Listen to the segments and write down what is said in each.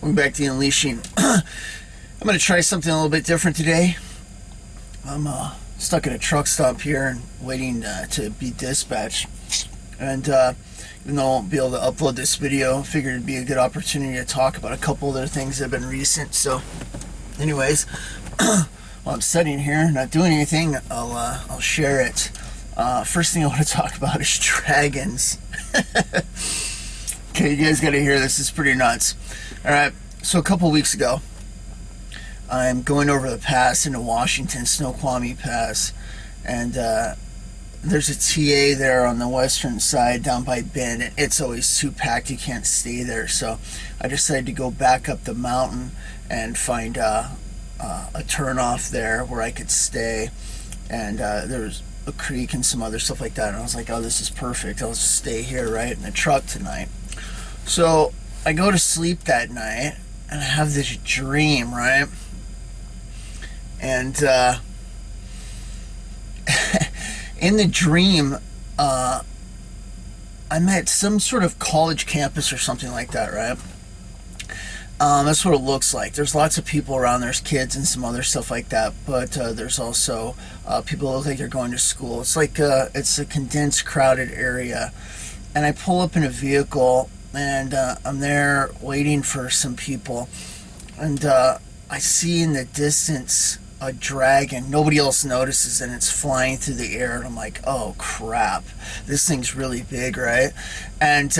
Welcome back to the Unleashing. I'm going to try something a little bit different today. I'm stuck at a truck stop here and waiting to be dispatched. And even though I won't be able to upload this video, I figured it'd be a good opportunity to talk about a couple other things that have been recent. So, anyways, while I'm sitting here not doing anything, I'll share it. First thing I want to talk about is dragons. Okay, you guys got to hear this. It's pretty nuts. All right, so a couple weeks ago, I'm going over the pass into Washington, Snoqualmie Pass, and there's a TA there on the western side down by Bend, and it's always too packed. You can't stay there, so I decided to go back up the mountain and find a turnoff there where I could stay, and there's a creek and some other stuff like that, and I was like, oh, this is perfect. I'll just stay here, right, in the truck tonight. So I go to sleep that night, and I have this dream, right? And in the dream, I'm at some sort of college campus or something like that, right? That's what it looks like. There's lots of people around. There's kids and some other stuff like that, but there's also people that look like they're going to school. It's like it's a condensed, crowded area. And I pull up in a vehicle, and I'm there waiting for some people, and I see in the distance a dragon. Nobody else notices, and it's flying through the air, and I'm like, oh crap, this thing's really big, right? And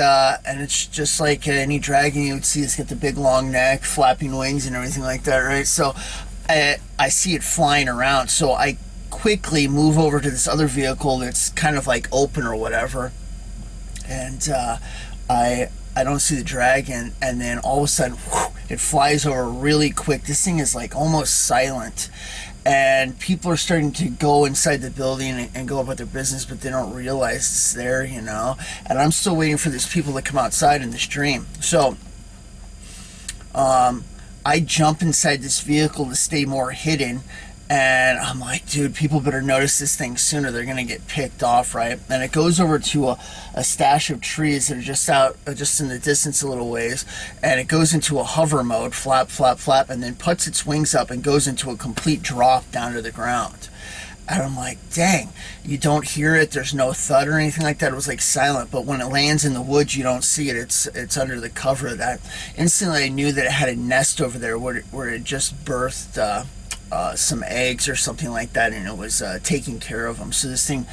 it's just like any dragon you would see. It's got the big long neck, flapping wings and everything like that, right? So I see it flying around, so I quickly move over to this other vehicle that's kind of like open or whatever, and I don't see the dragon, and then all of a sudden, whoosh, it flies over really quick. This thing is like almost silent, and people are starting to go inside the building and go about their business, but they don't realize it's there, you know. And I'm still waiting for these people to come outside in this dream. So I jump inside this vehicle to stay more hidden, and I'm like, dude, people better notice this thing sooner. They're gonna get picked off, right? And it goes over to a stash of trees that are just in the distance a little ways, and it goes into a hover mode, flap, flap, flap, and then puts its wings up and goes into a complete drop down to the ground. And I'm like, dang, you don't hear it. There's no thud or anything like that. It was like silent, but when it lands in the woods, you don't see it. It's under the cover of that. Instantly, I knew that it had a nest over there where it just birthed some eggs or something like that, and it was taking care of them. So this thing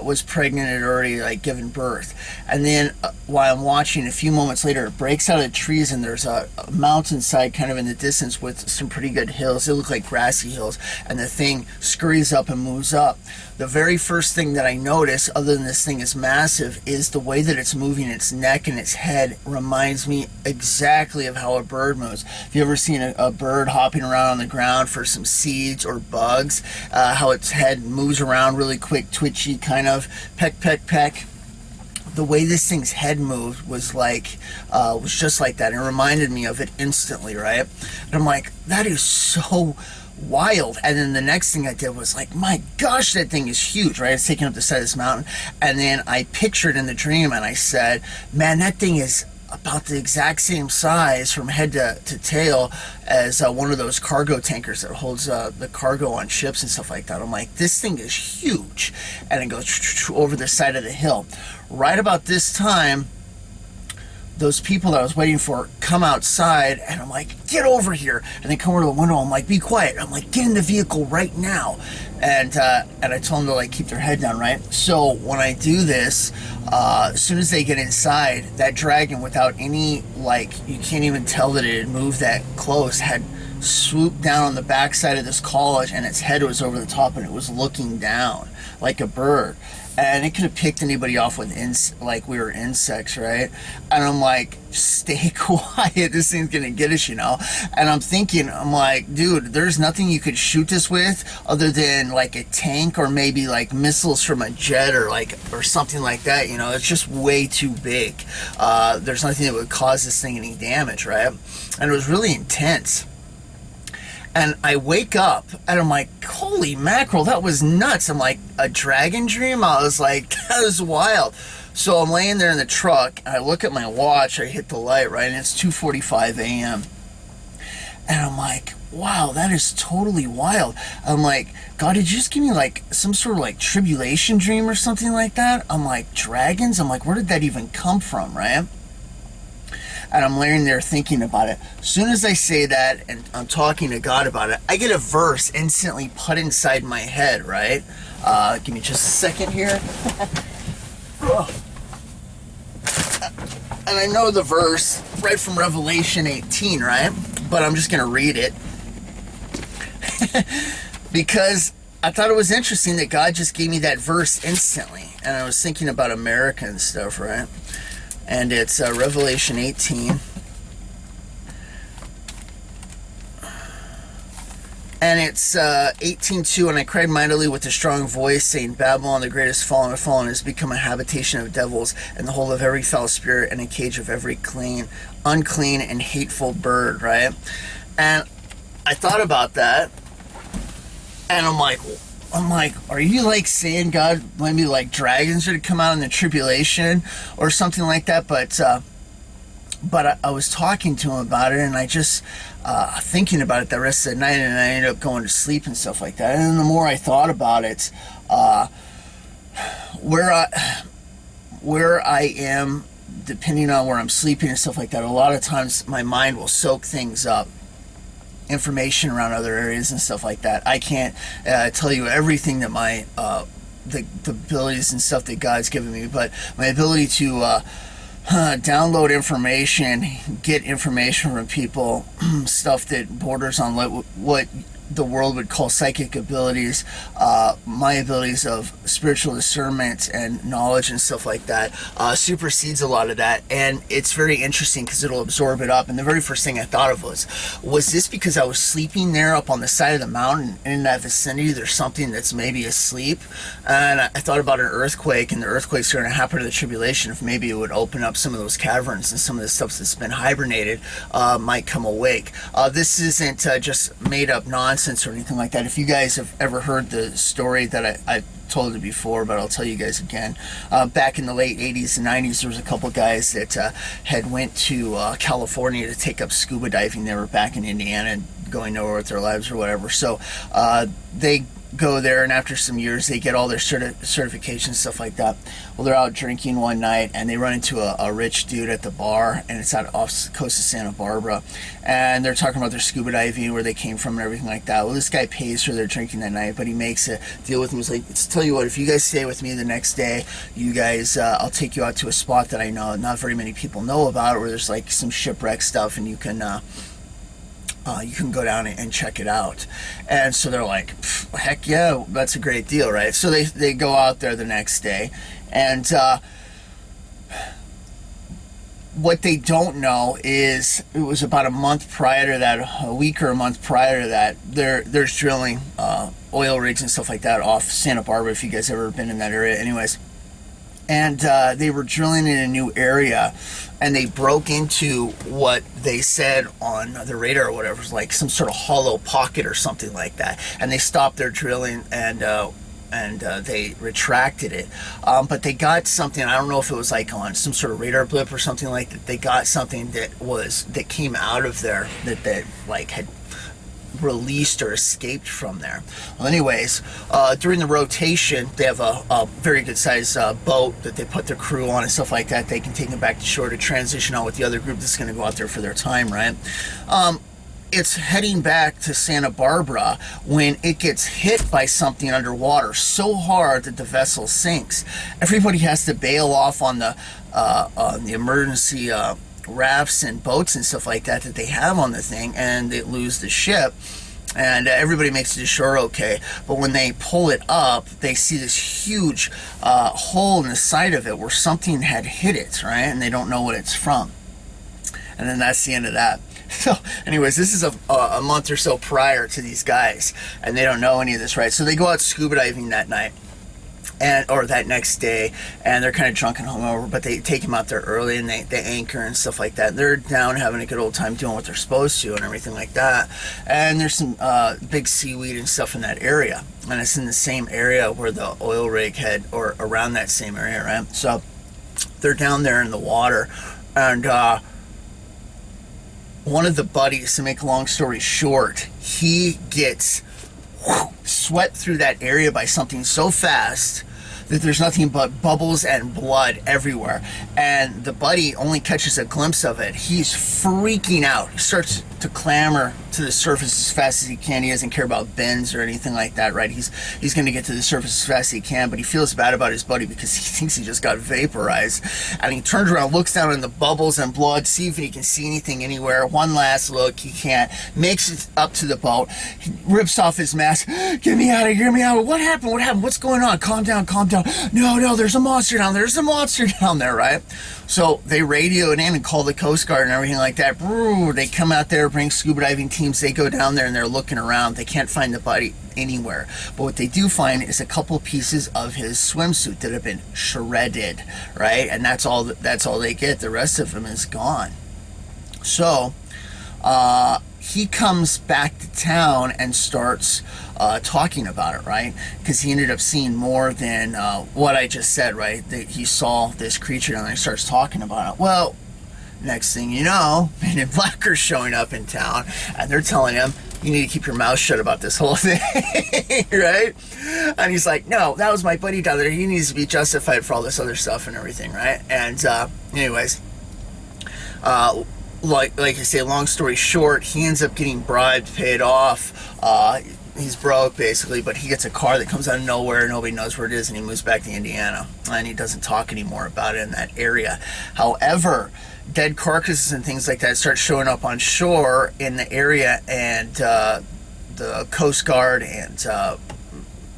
was pregnant. It had already like given birth. And then while I'm watching, a few moments later, it breaks out of the trees, and there's a mountainside kind of in the distance with some pretty good hills. They look like grassy hills, and the thing scurries up and moves up. The very first thing that I notice, other than this thing is massive, is the way that it's moving. Its neck and its head reminds me exactly of how a bird moves. If you ever seen a bird hopping around on the ground for some seeds or bugs, how its head moves around really quick, twitchy, kind of peck, peck, peck. The way this thing's head moved was just like that. It reminded me of it instantly, right? And I'm like, that is so wild. And then the next thing I did was like, my gosh, that thing is huge, right? It's taking up the side of this mountain. And then I pictured in the dream, and I said, man, that thing is about the exact same size from head to tail as one of those cargo tankers that holds the cargo on ships and stuff like that. I'm like, this thing is huge. And it goes over the side of the hill. Right about this time, those people that I was waiting for come outside, and I'm like, get over here. And they come over to the window. I'm like, be quiet. I'm like, get in the vehicle right now. And I told them to like keep their head down, right? So when I do this, as soon as they get inside, that dragon, without any, like, you can't even tell that it had moved that close, had swooped down on the backside of this college, and its head was over the top, and it was looking down like a bird. And it could have picked anybody off with like we were insects, right? And I'm like, stay quiet. This thing's gonna get us, you know. And I'm thinking, I'm like, dude, there's nothing you could shoot this with other than like a tank or maybe like missiles from a jet or something like that. You know, it's just way too big. There's nothing that would cause this thing any damage, right? And it was really intense. And I wake up and I'm like, holy mackerel, that was nuts. I'm like, a dragon dream? I was like, that was wild. So I'm laying there in the truck, and I look at my watch, I hit the light, right, and it's 2:45 a.m. And I'm like, wow, that is totally wild. I'm like, God, did you just give me like some sort of like tribulation dream or something like that? I'm like, dragons? I'm like, where did that even come from, right? And I'm laying there thinking about it. As soon as I say that and I'm talking to God about it, I get a verse instantly put inside my head, right? Give me just a second here. And I know the verse right from Revelation 18, right? But I'm just going to read it. Because I thought it was interesting that God just gave me that verse instantly. And I was thinking about America and stuff, right? And it's Revelation 18. And it's 18:2, and I cried mightily with a strong voice, saying, Babylon the great is fallen, has become a habitation of devils, and the hole of every foul spirit, and a cage of every unclean, and hateful bird, right? And I thought about that, and I'm like, are you like saying, God, maybe like dragons are to come out in the tribulation or something like that? But I was talking to him about it, and I just thinking about it the rest of the night, and I ended up going to sleep and stuff like that. And then the more I thought about it, where I am, depending on where I'm sleeping and stuff like that, a lot of times my mind will soak things up, information around other areas and stuff like that. I can't tell you everything that my the abilities and stuff that God's given me, but my ability to download information, get information from people, stuff that borders on what the world would call psychic abilities, my abilities of spiritual discernment and knowledge and stuff like that, supersedes a lot of that. And it's very interesting because it'll absorb it up. And the very first thing I thought of was this because I was sleeping there up on the side of the mountain in that vicinity, there's something that's maybe asleep. And I thought about an earthquake, and the earthquakes are going to happen to the tribulation. If maybe it would open up some of those caverns, and some of the stuff that's been hibernated might come awake. This isn't just made up nonsense or anything like that. If you guys have ever heard the story that I told it before, but I'll tell you guys again. Back in the late 80s and 90s, there was a couple guys that had went to California to take up scuba diving. They were back in Indiana going nowhere with their lives or whatever. So they go there, and after some years they get all their certifications, stuff like that. Well, they're out drinking one night, and they run into a rich dude at the bar, and it's out off the coast of Santa Barbara, and they're talking about their scuba diving, where they came from and everything like that. Well, this guy pays for their drinking that night, but he makes a deal with them. He's like, tell you what, if you guys stay with me the next day, you guys I'll take you out to a spot that I know not very many people know about, where there's like some shipwreck stuff, and you can go down and check it out. And so they're like, heck yeah, that's a great deal, right? So they go out there the next day, and what they don't know is it was about a month prior to that, a week or a month prior to that, there's drilling oil rigs and stuff like that off Santa Barbara, if you guys ever been in that area. Anyways, and they were drilling in a new area, and they broke into what they said on the radar or whatever, was like some sort of hollow pocket or something like that. And they stopped their drilling, and they retracted it. But they got something, I don't know if it was like on some sort of radar blip or something like that. They got something that came out of there that like had released or escaped from there. Well, anyways, during the rotation, they have a very good sized boat that they put their crew on and stuff like that. They can take them back to shore to transition on with the other group that's going to go out there for their time, right? It's heading back to Santa Barbara when it gets hit by something underwater so hard that the vessel sinks. Everybody has to bail off on the emergency rafts and boats and stuff like that they have on the thing, and they lose the ship, and everybody makes it to shore okay. But when they pull it up, they see this huge hole in the side of it where something had hit it, right? And they don't know what it's from. And then that's the end of that. So anyways, this is a month or so prior to these guys, and they don't know any of this, right? So they go out scuba diving that night, or that next day, and they're kind of drunk and hungover, but they take him out there early, and they anchor and stuff like that. They're down having a good old time doing what they're supposed to and everything like that. And there's some big seaweed and stuff in that area, and it's in the same area where the oil rig had, or around that same area, right? So they're down there in the water, and one of the buddies, to make a long story short, he gets swept through that area by something so fast that there's nothing but bubbles and blood everywhere. And the buddy only catches a glimpse of it. He's freaking out. He starts to clamber to the surface as fast as he can. He doesn't care about bends or anything like that, right? He's going to get to the surface as fast as he can, but he feels bad about his buddy because he thinks he just got vaporized. And he turns around, looks down in the bubbles and blood, see if he can see anything anywhere. One last look, he can't. Makes it up to the boat. He rips off his mask. Get me out of here, get me out. What happened? What happened? What's going on? Calm down, calm down. No, there's a monster down there. There's a monster down there, right? So they radio it in and call the Coast Guard and everything like that. They come out there, bring scuba diving teams. They go down there and they're looking around. They can't find the body anywhere. But what they do find is a couple pieces of his swimsuit that have been shredded, right? And that's all they get. The rest of him is gone. So he comes back to town and starts talking about it, right? Because he ended up seeing more than what I just said, right? That he saw this creature and he starts talking about it. Well, next thing you know, Men in Black are showing up in town and they're telling him, you need to keep your mouth shut about this whole thing, right? And he's like, no, that was my buddy down there. He needs to be justified for all this other stuff and everything, right? And anyways, like I say, long story short, he ends up getting bribed, paid off. He's broke basically, but he gets a car that comes out of nowhere. Nobody knows where it is, and he moves back to Indiana, and he doesn't talk anymore about it in that area. However, dead carcasses and things like that start showing up on shore in the area, and the Coast Guard and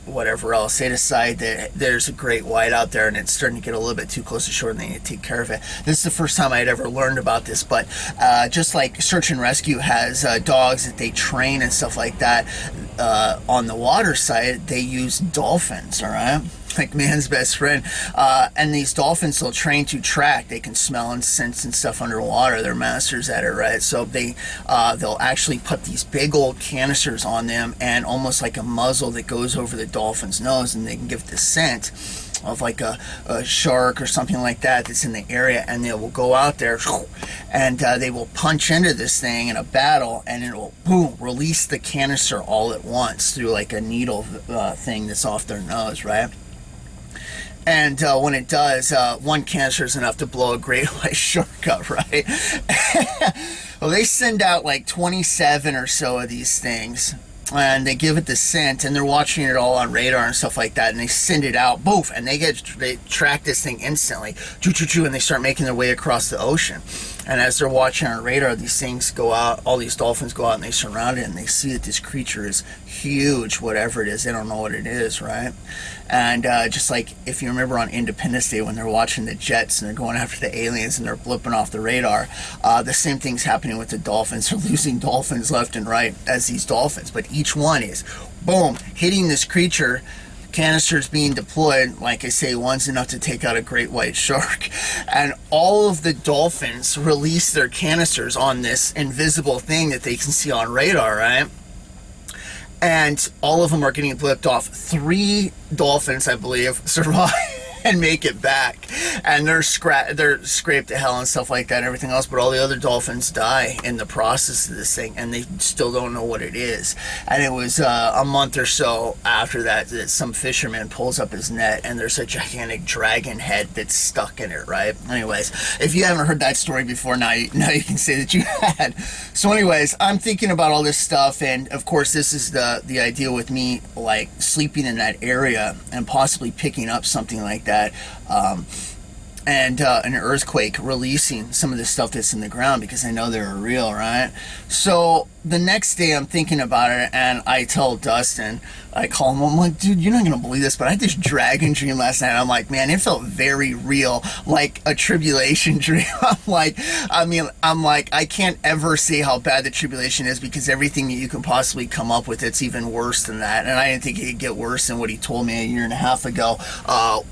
whatever else, they decide that there's a great white out there and it's starting to get a little bit too close to shore and they need to take care of it. This is the first time I had ever learned about this, but just like search and rescue has dogs that they train and stuff like that, on the water side they use dolphins, all right? Like man's best friend, and these dolphins will train to track. They can smell and sense and stuff underwater. They're masters at it, right? So they'll actually put these big old canisters on them and almost like a muzzle that goes over the dolphin's nose, and they can give the scent of like a shark or something like that that's in the area, and they will go out there and they will punch into this thing in a battle, and it will boom release the canister all at once through like a needle thing that's off their nose, right? And when it does, one canister is enough to blow a great white shark up, right? Well, they send out like 27 or so of these things, and they give it the scent, and they're watching it all on radar and stuff like that, and they send it out, boof, and they track this thing instantly, choo-choo-choo, and they start making their way across the ocean. And as they're watching on radar, these things go out, all these dolphins go out and they surround it, and they see that this creature is huge, whatever it is. They don't know what it is, right? And just like if you remember on Independence Day when they're watching the jets and they're going after the aliens and they're blipping off the radar, the same thing's happening with the dolphins. They're losing dolphins left and right as these dolphins, but each one is, boom, hitting this creature. Canisters being deployed, like I say, one's enough to take out a great white shark, and all of the dolphins release their canisters on this invisible thing that they can see on radar, right? And all of them are getting blipped off. 3 dolphins, I believe, survive and make it back, and they're scraped to hell and stuff like that and everything else, but all the other dolphins die in the process of this thing, and they still don't know what it is. And it was a month or so after that some fisherman pulls up his net, and there's a gigantic dragon head that's stuck in it, right? Anyways, if you haven't heard that story before, now you can say that you had. So anyways, I'm thinking about all this stuff, and of course this is the idea with me, like sleeping in that area and possibly picking up something like that, and an earthquake releasing some of the stuff that's in the ground, because I know they're real, right? So the next day I'm thinking about it, and I tell Dustin, I call him, I'm like, dude, you're not gonna believe this, but I had this dragon dream last night. I'm like, man, it felt very real, like a tribulation dream. I'm like, I can't ever say how bad the tribulation is, because everything that you can possibly come up with, it's even worse than that. And I didn't think it could get worse than what he told me a year and a half ago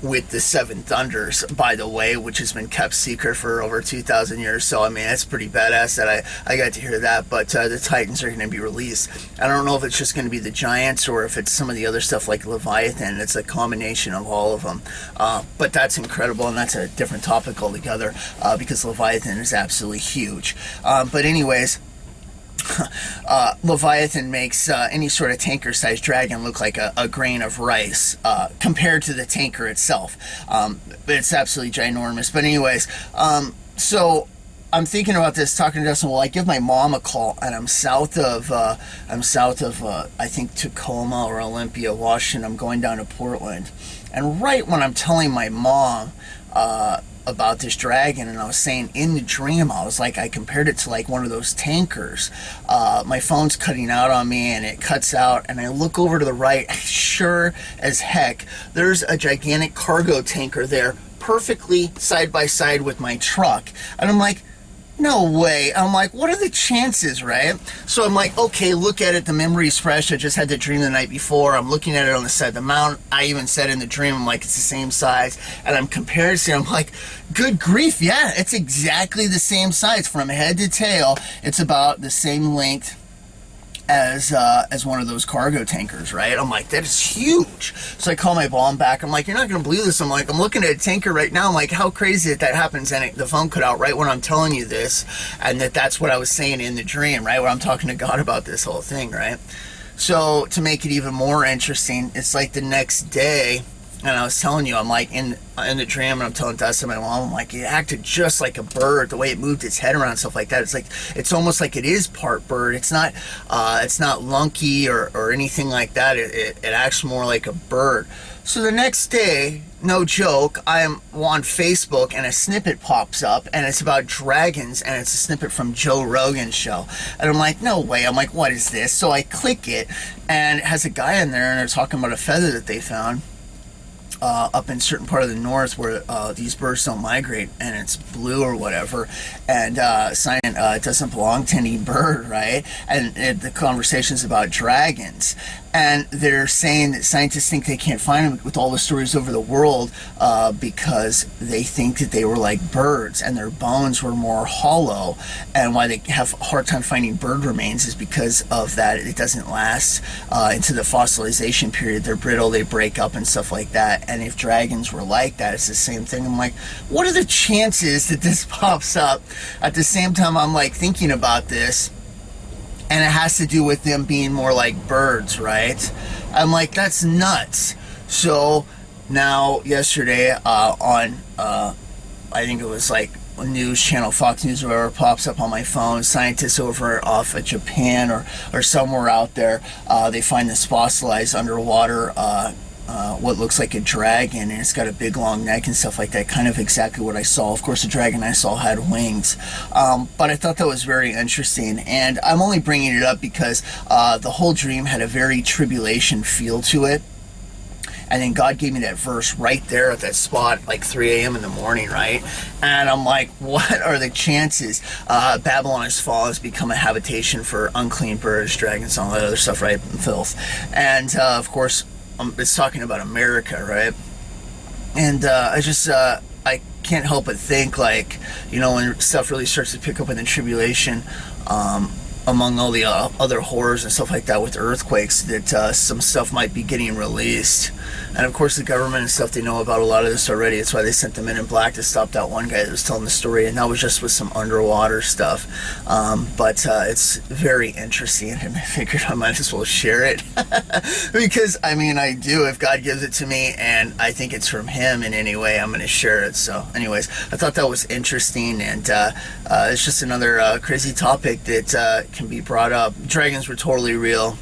with the 7 Thunders, by the way, which has been kept secret for over 2,000 years. So I mean, that's pretty badass that I got to hear that. But the titans are going to be released. I don't know if it's just going to be the giants or if it's some of the other stuff like Leviathan. It's a combination of all of them. But that's incredible, and that's a different topic altogether, because Leviathan is absolutely huge. But anyways, Leviathan makes any sort of tanker-sized dragon look like a grain of rice compared to the tanker itself. It's absolutely ginormous. But anyways, so I'm thinking about this, talking to Justin. Well, I give my mom a call, and I'm south of I think Tacoma or Olympia, Washington. I'm going down to Portland, and right when I'm telling my mom about this dragon, and I was saying in the dream, I was like, I compared it to like one of those tankers. My phone's cutting out on me, and it cuts out, and I look over to the right. Sure as heck, there's a gigantic cargo tanker there, perfectly side by side with my truck, and I'm like, no way. I'm like, what are the chances, right? So I'm like, okay, look at it. The memory's fresh. I just had the dream the night before. I'm looking at it on the side of the mountain. I even said in the dream, I'm like, it's the same size. And I'm comparing it. I'm like, good grief. Yeah, it's exactly the same size from head to tail. It's about the same length as one of those cargo tankers, right? I'm like, that is huge. So I call my mom back. I'm like, you're not going to believe this. I'm like, I'm looking at a tanker right now. I'm like, how crazy that happens? And the phone cut out right when I'm telling you this, and that's what I was saying in the dream, right? When I'm talking to God about this whole thing, right? So to make it even more interesting, it's like the next day, and I was telling you, I'm like in the dream, and I'm telling Dustin, my mom, I'm like, it acted just like a bird, the way it moved its head around, stuff like that. It's like, it's almost like it is part bird. It's not lunky or anything like that. It acts more like a bird. So the next day, no joke, I'm on Facebook, and a snippet pops up, and it's about dragons, and it's a snippet from Joe Rogan's show. And I'm like, no way. I'm like, what is this? So I click it, and it has a guy in there, and they're talking about a feather that they found up in a certain part of the north where these birds don't migrate, and it's blue or whatever, and it doesn't belong to any bird, right? And the conversation's about dragons, and they're saying that scientists think they can't find them with all the stories over the world because they think that they were like birds, and their bones were more hollow, and why they have a hard time finding bird remains is because of that. It doesn't last into the fossilization period. They're brittle, they break up and stuff like that. And if dragons were like that, it's the same thing. I'm like, what are the chances that this pops up at the same time I'm like thinking about this, and it has to do with them being more like birds, right? I'm like, that's nuts. So now yesterday on I think it was like a news channel, Fox News or whatever, pops up on my phone. Scientists over off of Japan or somewhere out there, they find this fossilized underwater what looks like a dragon, and it's got a big long neck and stuff like that, kind of exactly what I saw. Of course, the dragon I saw had wings, but I thought that was very interesting, and I'm only bringing it up because the whole dream had a very tribulation feel to it. And then God gave me that verse right there at that spot, like 3 a.m. in the morning, right? And I'm like, what are the chances? Babylon has fallen, has become a habitation for unclean birds, dragons, and all that other stuff, right? And filth. And of course, it's talking about America, right? And I can't help but think, like, you know, when stuff really starts to pick up in the tribulation, among all the other horrors and stuff like that with earthquakes, that some stuff might be getting released. And of course the government and stuff, they know about a lot of this already. That's why they sent the Men in Black to stop that one guy that was telling the story, and that was just with some underwater stuff. But it's very interesting, and I figured I might as well share it because I mean, I do. If God gives it to me and I think it's from him in any way, I'm going to share it. So anyways, I thought that was interesting, and it's just another crazy topic that can be brought up. Dragons were totally real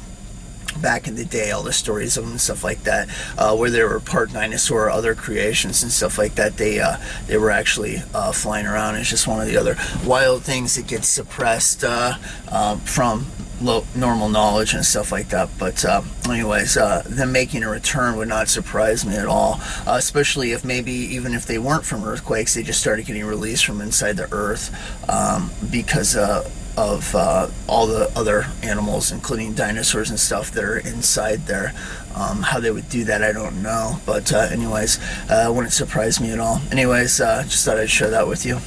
back in the day, all the stories of them and stuff like that, where they were part dinosaur or other creations and stuff like that. They were actually flying around. It's just one of the other wild things that gets suppressed from normal knowledge and stuff like that. But anyways, them making a return would not surprise me at all, especially if maybe even if they weren't from earthquakes, they just started getting released from inside the earth because of all the other animals, including dinosaurs and stuff that are inside there. How they would do that, I don't know. But anyways, wouldn't surprise me at all. Anyways, just thought I'd share that with you.